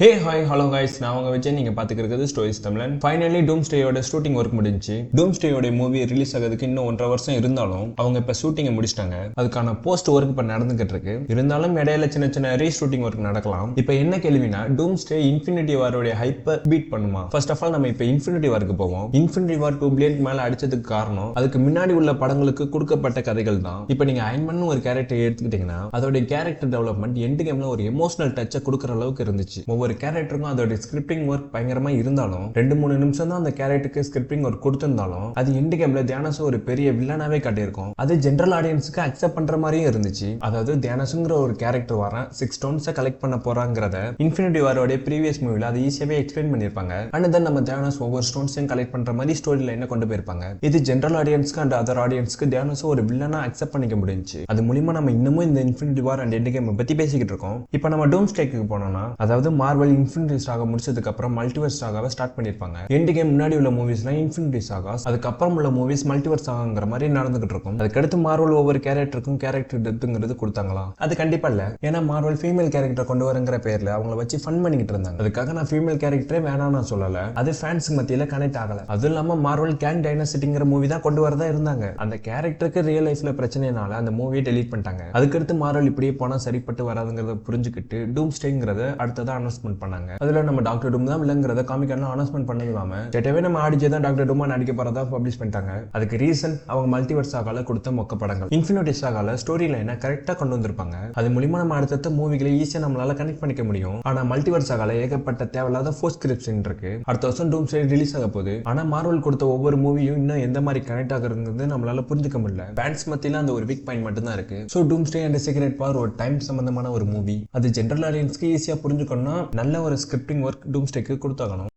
Hey hi hello guys, நான் உங்க விஜய். நீங்க பாத்துக்கிறது ஸ்டோரிஸ் தமிழன். ஃபைனலி டூம்ஸ்டேயோட ஷூட்டிங் ஒர்க் முடிஞ்சு டூம்ஸ்டேயோட மூவி ரிலீஸ் ஆகிறதுக்கு இன்னும் 1.5 வருஷம் இருந்தாலும் அவங்க இப்ப ஷூட்டிங்கை முடிச்சிட்டாங்க. அதுக்கான போஸ்ட் ஒர்க் இப்ப நடந்துகிட்டு இருக்கு. இருந்தாலும் இடையில சின்ன சின்ன ரீஷூட்டிங் ஒர்க் நடக்கலாம். இப்ப என்ன கேள்வினா, டூம்ஸ்டே இன்ஃபினிட்டி வாரோட ஹைப்பை பீட் பண்ணுமா? ஃபர்ஸ்ட் ஆஃப் ஆல் நம்ம இப்ப இன்ஃபினிட்டி வாருக்கு போவோம். இன்ஃபினிட்டி வார் 2 பில்லியன் மேல அடிச்சதுக்கு காரணம் அதுக்கு முன்னாடி உள்ள படங்களுக்கு கொடுக்கப்பட்ட கதைகள் தான். இப்ப நீங்க அயன்மேன் ஒரு கேரக்டர் எடுத்துக்கிட்டீங்கன்னா அதோட கேரக்டர் டெவலப்மெண்ட் எண்ட் கேம்ல ஒரு எமோஷனல் டச்சை கொடுக்குற அளவுக்கு இருந்துச்சு. ஒவ்வொரு கேரக்டருக்கும் அதோட ஸ்கிரிப்டிங் ஒர்க் பயங்கரமா இருந்தாலும் 2-3 நிமிஷம் தான் அந்த கேரக்டருக்கு ஸ்கிரிப்டிங் ஒர்க் கொடுத்திருந்தாலும் அது எண்ட் கேம்ல தியானஸ் ஒரு பெரிய வில்லனாவே காட்டியிருக்கும். அது ஜெனரல் ஆடியன்ஸுக்கு அக்செப்ட் பண்ற மாதிரியும் இருந்துச்சு. அதாவது தியானஸ்ங்கிற ஒரு கேரக்டர் வர 6 ஸ்டோன்ஸை கலெக்ட் பண்ண போறாங்கிறத இன்ஃபினிட்டி வாரோட ப்ரீவியஸ் மூவில அது ஈஸியாவே எக்ஸ்பிளைன் பண்ணிருப்பாங்க. அண்ட் தென் நம்ம தியானஸ் ஒவ்வொரு ஸ்டோன்ஸையும் கலெக்ட் பண்ற மாதிரி ஸ்டோரி லைனை கொண்டு போயிருப்பாங்க. இது ஜெனரல் ஆடியன்ஸ்க்கு அண்ட் அதர் ஆடியன்ஸ்க்கு தியானஸ் ஒரு வில்லனா அக்செப்ட் பண்ணிக்க முடிஞ்சு. அது மூலமா நம்ம இன்னமும் இந்த infinity war and end game பத்தி பேசிக்கிட்டு இருக்கோம். இப்போ நம்ம டூம்ஸ்டேக்கு போனோம்னா, அதாவது மார்வல் இன்ஃபினிட்டி சாகா முடிச்சதுக்கு அப்புறம் மல்டிவர்ஸ் சாகாவை ஸ்டார்ட் பண்ணிருப்பாங்க. எண்ட் கேம் முன்னாடி உள்ள மூவிஸ்லாம் இன்ஃபினிட்டி சாகாஸ், அதுக்கப்புறம் உள்ள மூவிஸ் மல்டிவர்ஸ் சாகாங்கிற மாதிரி நடந்துகிட்டு இருக்கும். அதுக்கடுத்து மார்வல் ஒவ்வொரு கேரக்டருக்கும் கேரக்டர் டெத்துங்கிறது கொடுத்தாங்களா? அது கண்டிப்பா இல்ல. ஏன்னா மார்வல் ஃபீமேல் கேரக்டர் கொண்டு வரங்கிற பேர்ல அவங்கள வச்சு ஃபன் பண்ணிக்கிட்டு இருந்தாங்க. அதுக்காக நான் ஃபீமேல் கேரக்டரே வேணாம் நான் சொல்லல. அது ஃபேன்ஸ் மத்தியில கனெக்ட் ஆகல. அதுவும் இல்லாம மார்வல் கேங் டைனசிட்டிங்கிற மூவி தான் கொண்டு வரதா இருந்தாங்க. அந்த கேரக்டருக்கு ரியல் லைஃப்ல பிரச்சனைனால அந்த மூவியை டெலீட் பண்ணிட்டாங்க. அதுக்கடுத்து மார்வல் இப்படியே போனா சரிப்பட்டு வராதுங்கிறத புரிஞ்சுக்கிட்டு டூம்ஸ்டேங்கிறத அடுத்ததா அனௌன்ஸ்மெண்ட் பண்ணாங்க. அதுல நம்ம டாக்டர் டூம் தான் வில்லங்கிறத காமிக்கான அனௌன்ஸ்மெண்ட் பண்ணது இல்லாம கேட்டவே நம்ம ஆடிஜே தான் டாக்டர் டூமா நடிக்க போறதா பப்ளிஷ் பண்ணிட்டாங்க. அதுக்கு ரீசன் அவங்க மல்டிவர்ஸ் சாகால கொடுத்த மொக்க படங்கள். இன்ஃபினிட்டி சாகால ஸ்டோரி லைனை கரெக்டா கொண்டு வந்திருப்பாங்க. அது மூலமா நம்ம அடுத்த மூவிகளை ஈஸியா நம்மளால கனெக்ட் பண்ணிக்க முடியும். ஆனா மல்டிவர்ஸ் சாகால ஏகப்பட்ட தேவையில்லாத ஃபோர்ஸ் ஸ்கிரிப்ட்ஸ் இருக்கு. அடுத்த வருஷம் டூம்ஸ்டே ரிலீஸ் ஆக போகுது. ஆனா மார்வல் கொடுத்த ஒவ்வொரு மூவியும் இன்னும் எந்த மாதிரி கனெக்ட் ஆகுறது நம்மளால புரிஞ்சுக்க முடியல. ஃபேன்ஸ் மத்தியில அந்த ஒரு வீக் பாயிண்ட் மட்டும் தான் இருக்கு. சோ டூம்ஸ்டே அண்ட் சீக்ரெட் வார் ஒரு டைம் சம்பந்தமான ஒரு மூவி. அது ஜெனரல் ஆடியன்ஸ்க்கு ஈஸியா புரிஞ்சுக்கணும்னா நல்ல ஒரு ஸ்கிரிப்டிங் ஒர்க் டூம்ஸ்டேக்கு கொடுத்தாகணும்.